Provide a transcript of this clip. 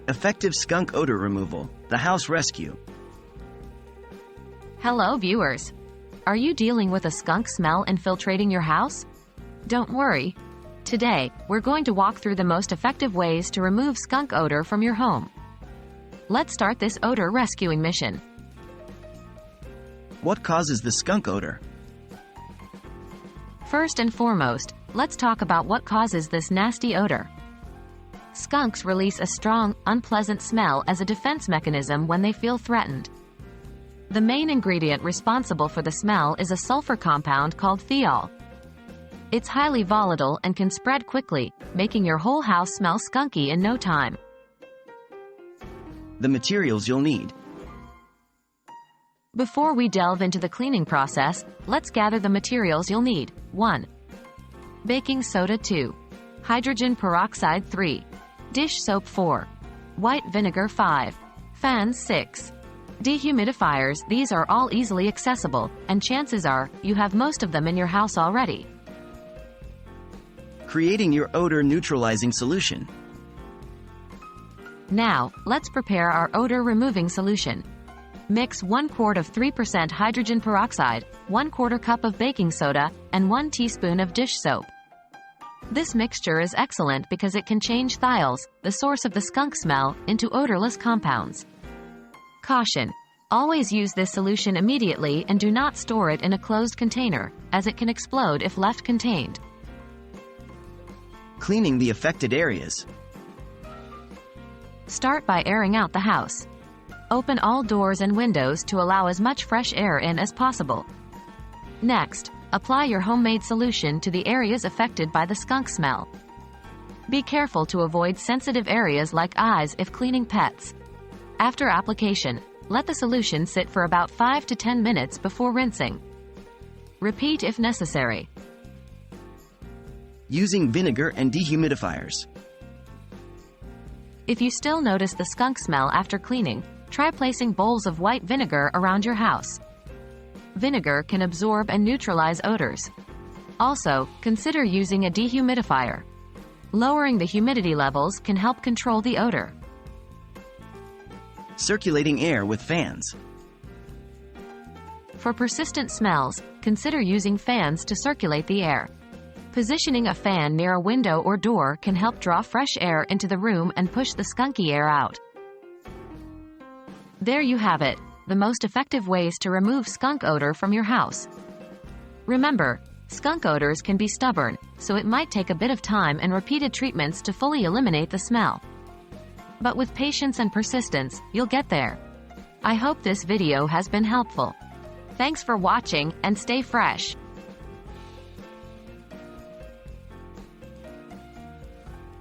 Effective skunk odor removal, the house rescue. Hello viewers! Are you dealing with a skunk smell infiltrating your house? Don't worry. Today, we're going to walk through the most effective ways to remove skunk odor from your home. Let's start this odor rescuing mission. What causes the skunk odor? First and foremost, let's talk about what causes this nasty odor. Skunks release a strong, unpleasant smell as a defense mechanism when they feel threatened. The main ingredient responsible for the smell is a sulfur compound called thiol. It's highly volatile and can spread quickly, making your whole house smell skunky in no time. The materials you'll need. Before we delve into the cleaning process, let's gather the materials you'll need. 1. Baking soda 2. Hydrogen peroxide 3. Dish soap 4. White vinegar 5. Fans 6. Dehumidifiers. These are all easily accessible, and chances are, you have most of them in your house already. Creating your odor-neutralizing solution. Now, let's prepare our odor-removing solution. Mix 1 quart of 3% hydrogen peroxide, 1/4 cup of baking soda, and 1 teaspoon of dish soap. This mixture is excellent because it can change thiols, the source of the skunk smell, into odorless compounds. Caution: always use this solution immediately and do not store it in a closed container, as it can explode if left contained. Cleaning the affected areas. Start by airing out the house. Open all doors and windows to allow as much fresh air in as possible. Next, apply your homemade solution to the areas affected by the skunk smell. Be careful to avoid sensitive areas like eyes if cleaning pets. After application, let the solution sit for about 5 to 10 minutes before rinsing. Repeat if necessary. Using vinegar and dehumidifiers. If you still notice the skunk smell after cleaning, try placing bowls of white vinegar around your house. Vinegar can absorb and neutralize odors. Also, consider using a dehumidifier. Lowering the humidity levels can help control the odor. Circulating air with fans. For persistent smells, consider using fans to circulate the air. Positioning a fan near a window or door can help draw fresh air into the room and push the skunky air out. There you have it, the most effective ways to remove skunk odor from your house. Remember, skunk odors can be stubborn, so it might take a bit of time and repeated treatments to fully eliminate the smell. But with patience and persistence, you'll get there. I hope this video has been helpful. Thanks for watching, and stay fresh.